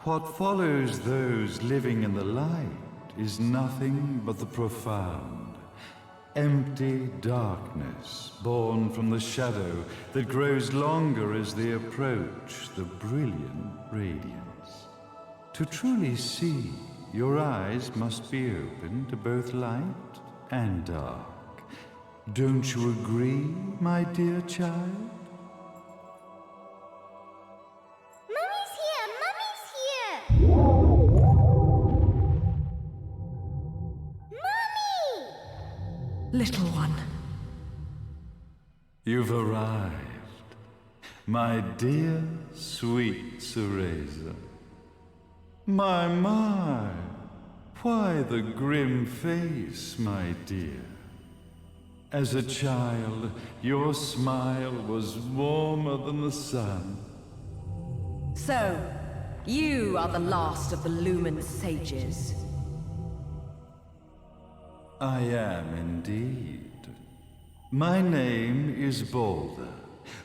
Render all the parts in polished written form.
What follows those living in the light is nothing but the profound, empty darkness born from the shadow that grows longer as they approach the brilliant radiance. To truly see, your eyes must be open to both light and dark. Don't you agree, my dear child? Little one. You've arrived, my dear, sweet Cereza. My, why the grim face, my dear? As a child, your smile was warmer than the sun. So, you are the last of the Lumen sages. I am indeed. My name is Balder,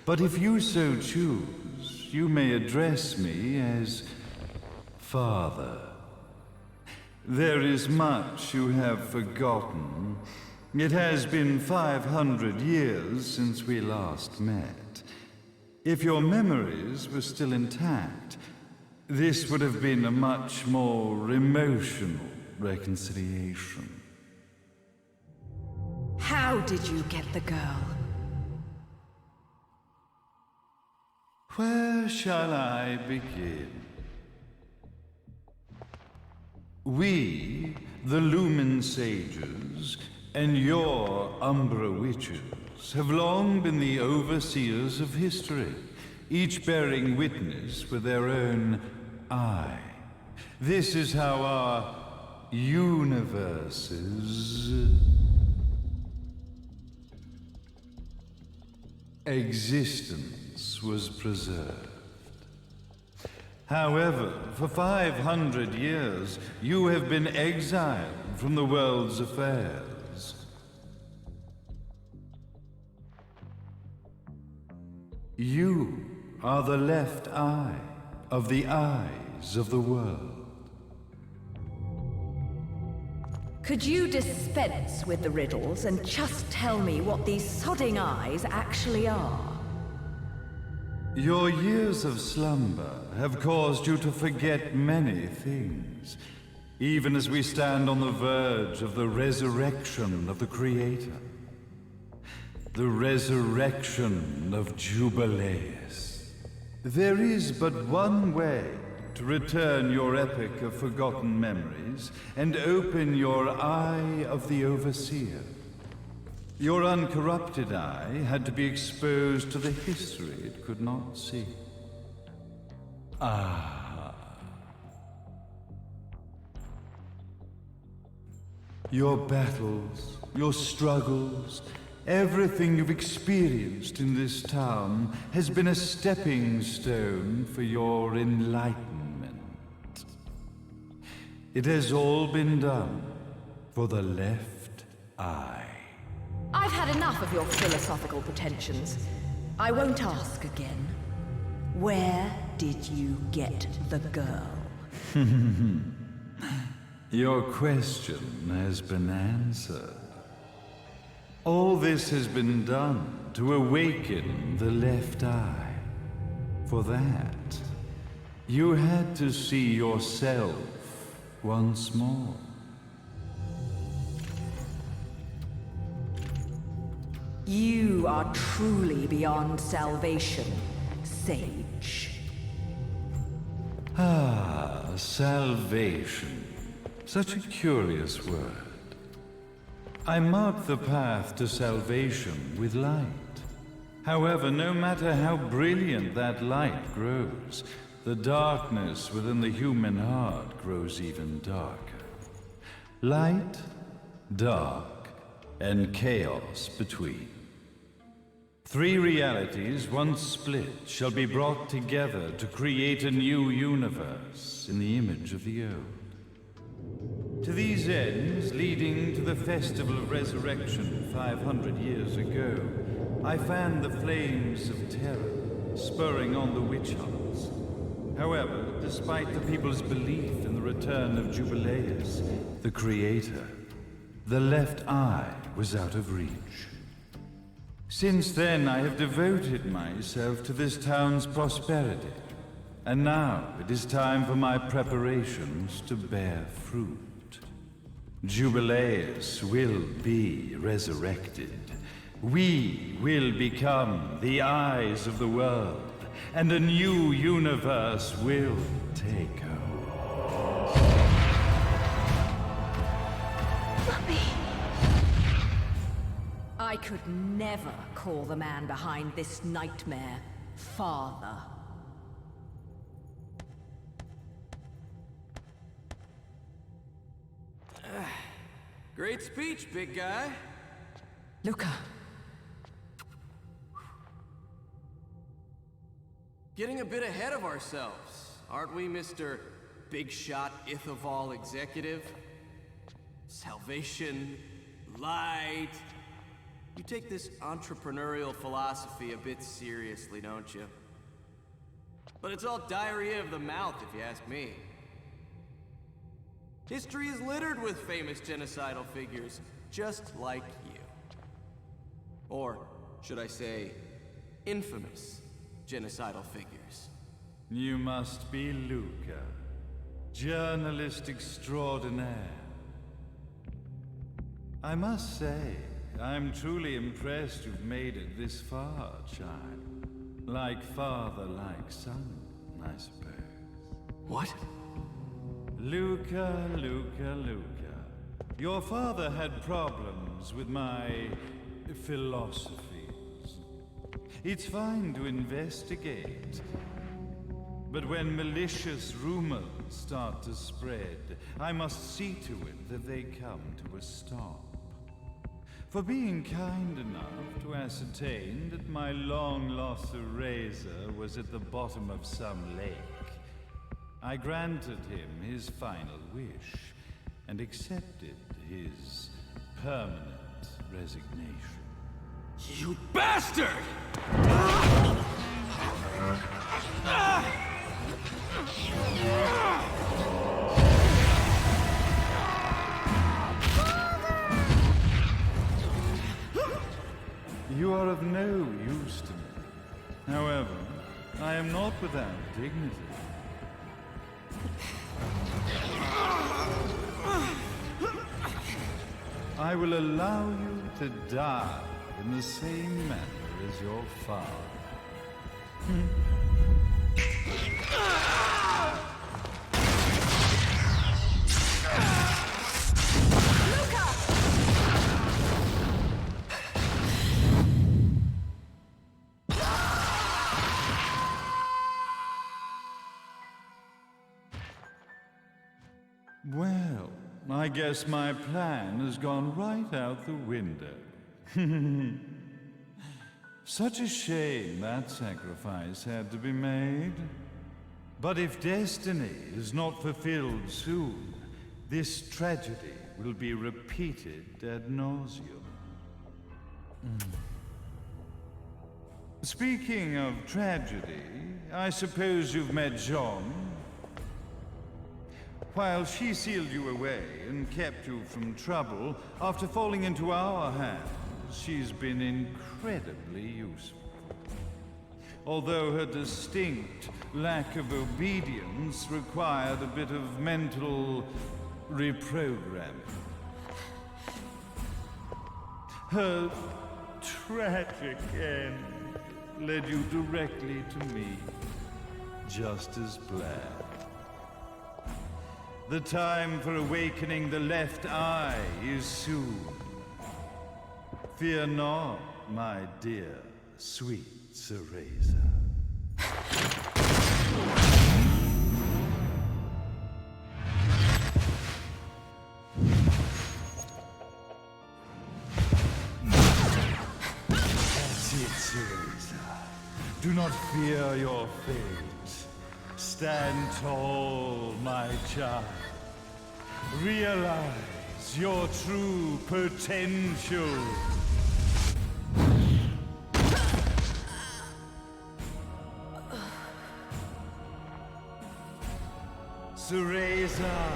but if you so choose, you may address me as Father. There is much you have forgotten. It has been 500 years since we last met. If your memories were still intact, this would have been a much more emotional reconciliation. How did you get the girl? Where shall I begin? We, the Lumen sages, and your Umbra witches, have long been the overseers of history, each bearing witness with their own eye. This is how our universes existence was preserved. However, for 500 years, you have been exiled from the world's affairs. You are the left eye of the eyes of the world. Could you dispense with the riddles and just tell me what these sodding eyes actually are? Your years of slumber have caused you to forget many things, even as we stand on the verge of the resurrection of the Creator. The resurrection of Jubileus. There is but one way to return your epic of forgotten memories and open your eye of the Overseer. Your uncorrupted eye had to be exposed to the history it could not see. Ah. Your battles, your struggles, everything you've experienced in this town has been a stepping stone for your enlightenment. It has all been done for the left eye. I've had enough of your philosophical pretensions. I won't ask again. Where did you get the girl? Your question has been answered. All this has been done to awaken the left eye. For that, you had to see yourself once more. You are truly beyond salvation, sage. Ah, salvation. Such a curious word. I mark the path to salvation with light. However, no matter how brilliant that light grows, the darkness within the human heart grows even darker. Light, dark, and chaos between. Three realities, once split, shall be brought together to create a new universe in the image of the old. To these ends, leading to the Festival of Resurrection 500 years ago, I fanned the flames of terror, spurring on the witch hunts. However, despite the people's belief in the return of Jubileus, the creator, the left eye was out of reach. Since then, I have devoted myself to this town's prosperity. And now it is time for my preparations to bear fruit. Jubileus will be resurrected. We will become the eyes of the world, and a new universe will take hold. Mummy! I could never call the man behind this nightmare father. Great speech, big guy. Luka. Getting a bit ahead of ourselves, aren't we, Mr. Big Shot Ithaval Executive? Salvation, light. You take this entrepreneurial philosophy a bit seriously, don't you? But it's all diarrhea of the mouth, if you ask me. History is littered with famous genocidal figures, just like you. Or, should I say, infamous genocidal figures. You must be Luka, journalist extraordinaire. I must say, I'm truly impressed you've made it this far, child. Like father, like son, I suppose. What? Luka. Your father had problems with my philosophies. It's fine to investigate, but when malicious rumors start to spread, I must see to it that they come to a stop. For being kind enough to ascertain that my long-lost eraser was at the bottom of some lake, I granted him his final wish and accepted his permanent resignation. You bastard! You are of no use to me. However, I am not without dignity. I will allow you to die in the same manner as your father. Well, I guess my plan has gone right out the window. Such a shame that sacrifice had to be made. But if destiny is not fulfilled soon, this tragedy will be repeated ad nauseum. Speaking of tragedy, I suppose you've met Jean. While she sealed you away and kept you from trouble, after falling into our hands, she's been incredibly useful. Although her distinct lack of obedience required a bit of mental reprogramming. Her tragic end led you directly to me, just as planned. The time for awakening the left eye is soon. Fear not, my dear, sweet Cereza. That's it, Cereza. Do not fear your fate. Stand tall, my child. Realize your true potential. Cereza,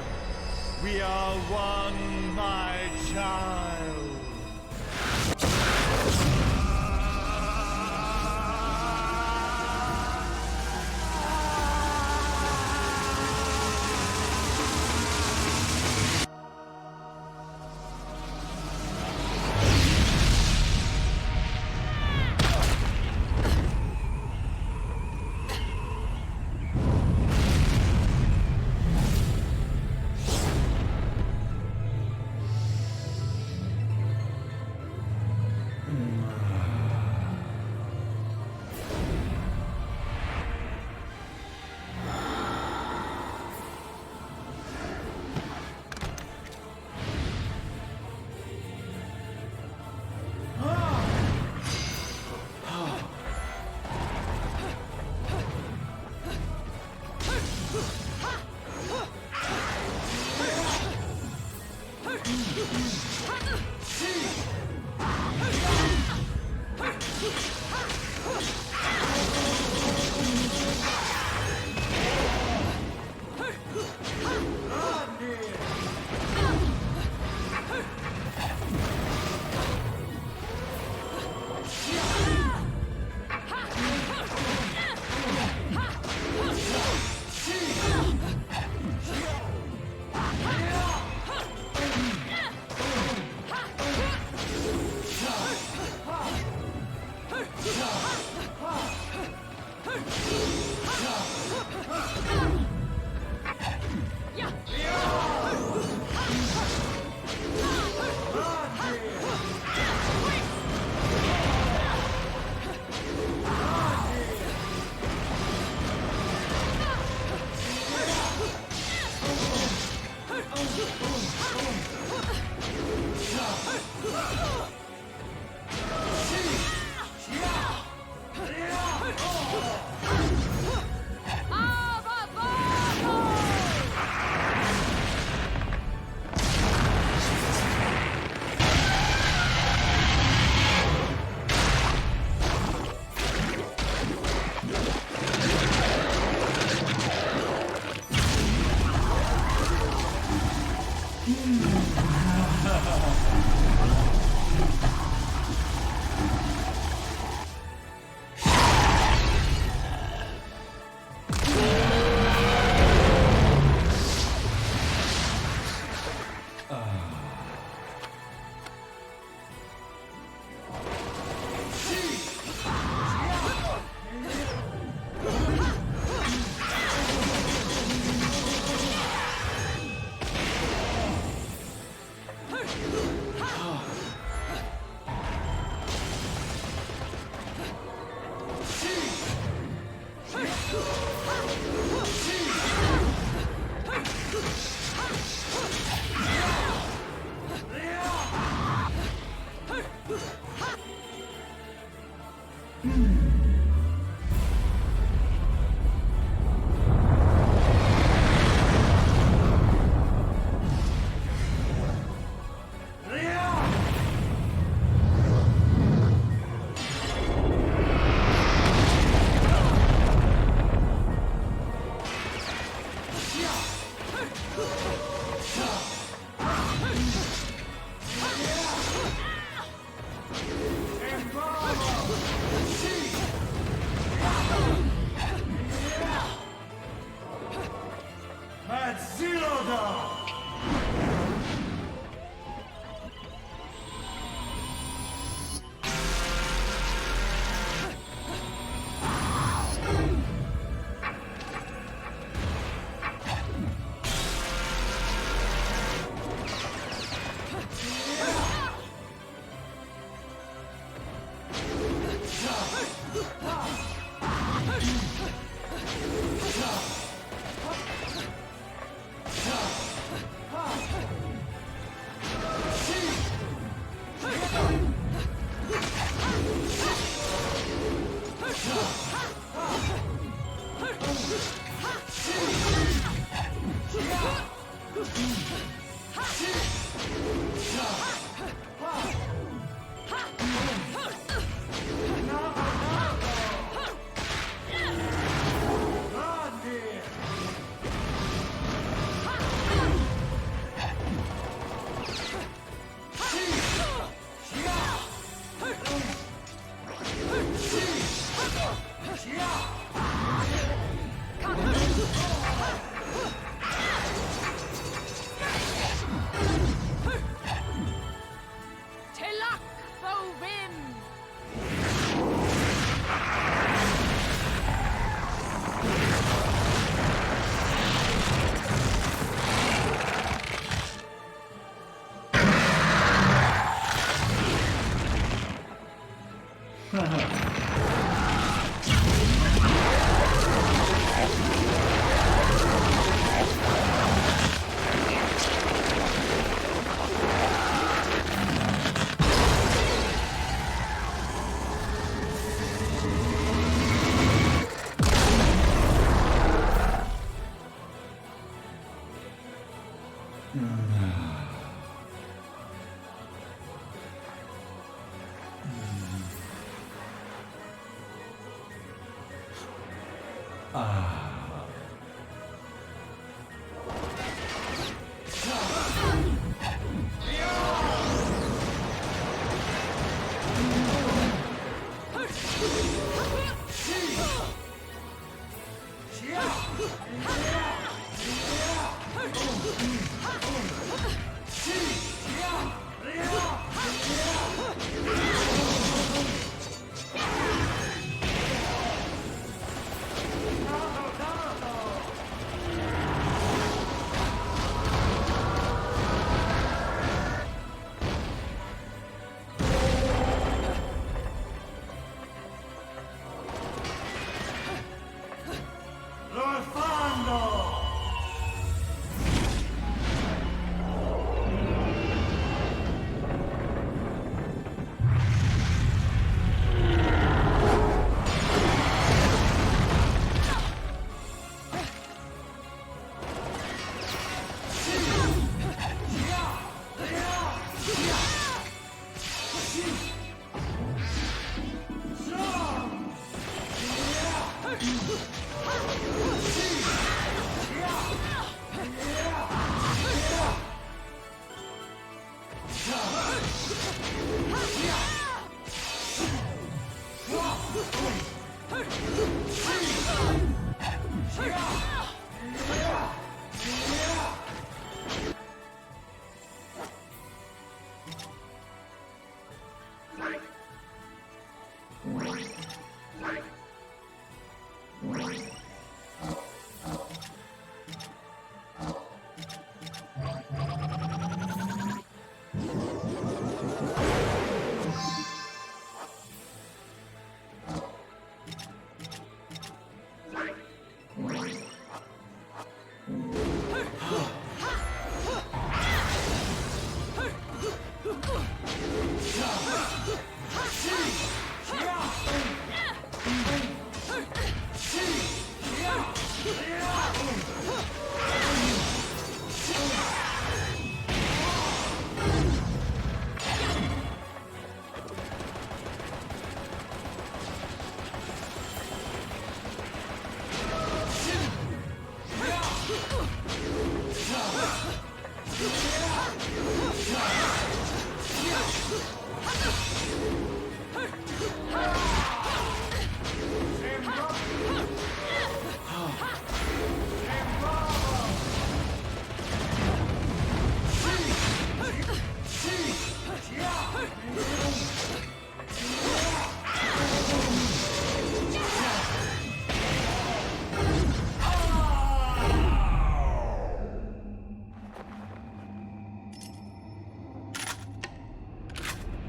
we are one, my child.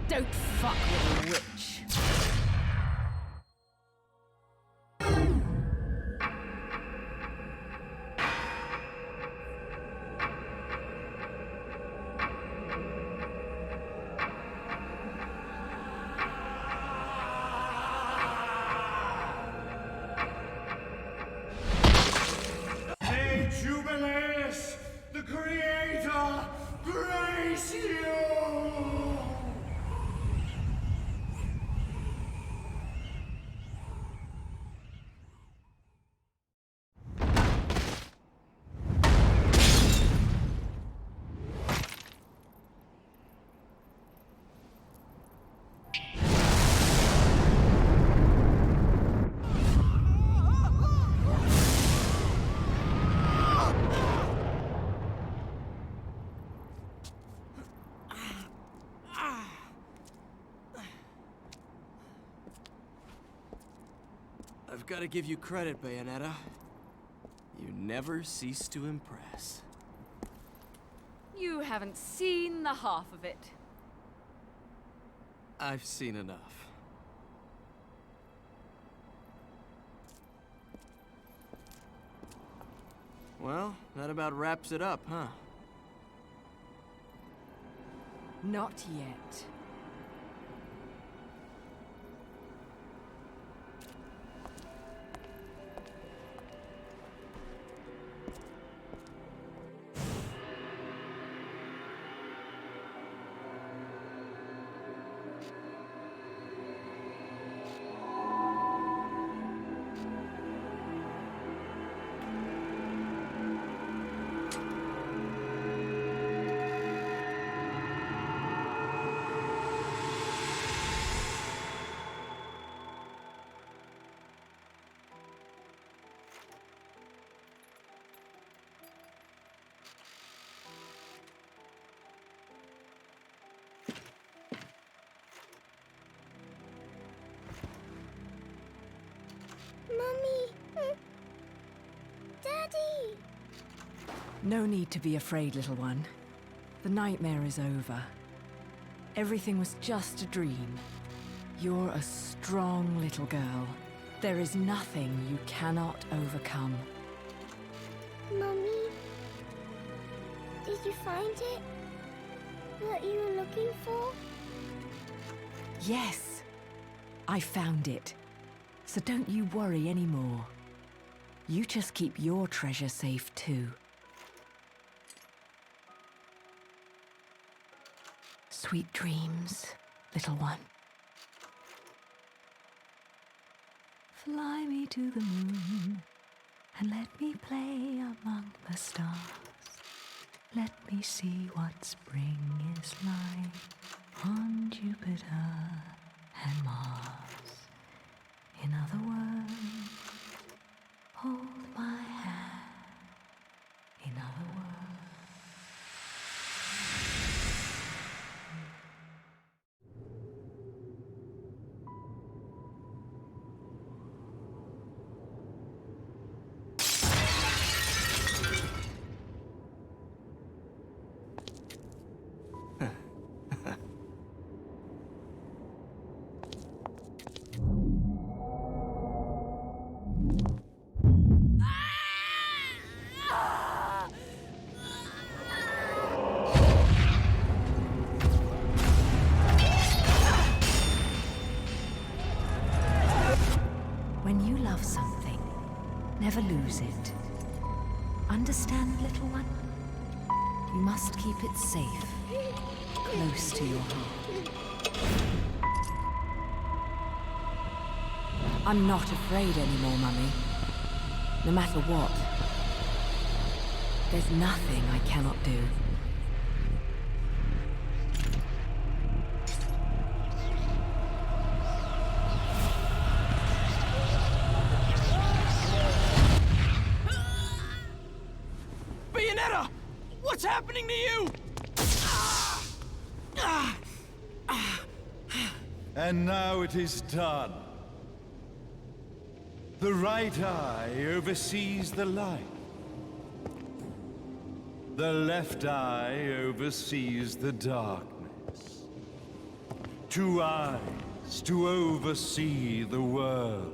Don't fuck with a witch. May Jubileus, the Creator, grace you! I've got to give you credit, Bayonetta. You never cease to impress. You haven't seen the half of it. I've seen enough. Well, that about wraps it up, huh? Not yet. Mommy! Daddy! No need to be afraid, little one. The nightmare is over. Everything was just a dream. You're a strong little girl. There is nothing you cannot overcome. Mommy? Did you find it? What you were looking for? Yes, I found it. So don't you worry anymore. You just keep your treasure safe too. Sweet dreams, little one. Fly me to the moon and let me play among the stars. Let me see what spring is like on Jupiter and Mars. In other words, hold my hand. In other words. When you love something, never lose it. Understand, little one? You must keep it safe, close to your heart. I'm not afraid anymore, Mummy. No matter what. There's nothing I cannot do. Bayonetta! What's happening to you? And now it is done. The right eye oversees the light. The left eye oversees the darkness. 2 eyes to oversee the world.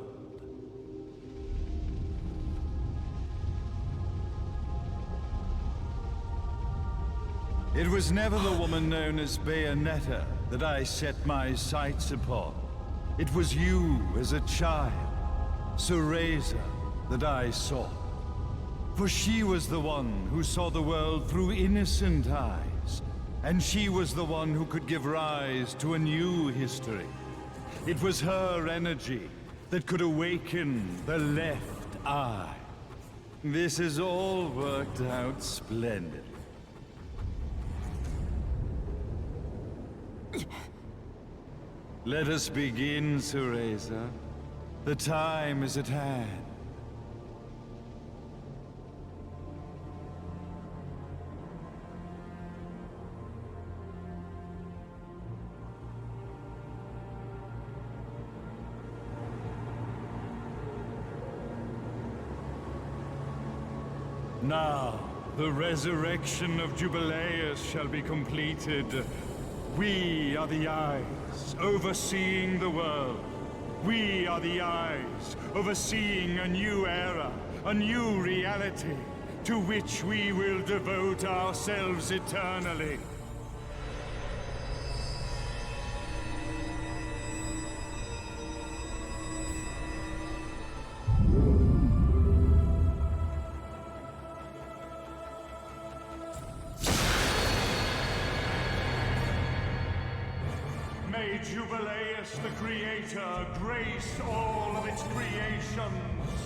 It was never the woman known as Bayonetta that I set my sights upon. It was you as a child, Cereza, that I sought. For she was the one who saw the world through innocent eyes, and she was the one who could give rise to a new history. It was her energy that could awaken the left eye. This has all worked out splendidly. Let us begin, Cereza. The time is at hand. Now, the resurrection of Jubileus shall be completed. We are the eyes, overseeing the world. We are the eyes, overseeing a new era, a new reality, to which we will devote ourselves eternally. May Jubileus the Creator grace all of its creations.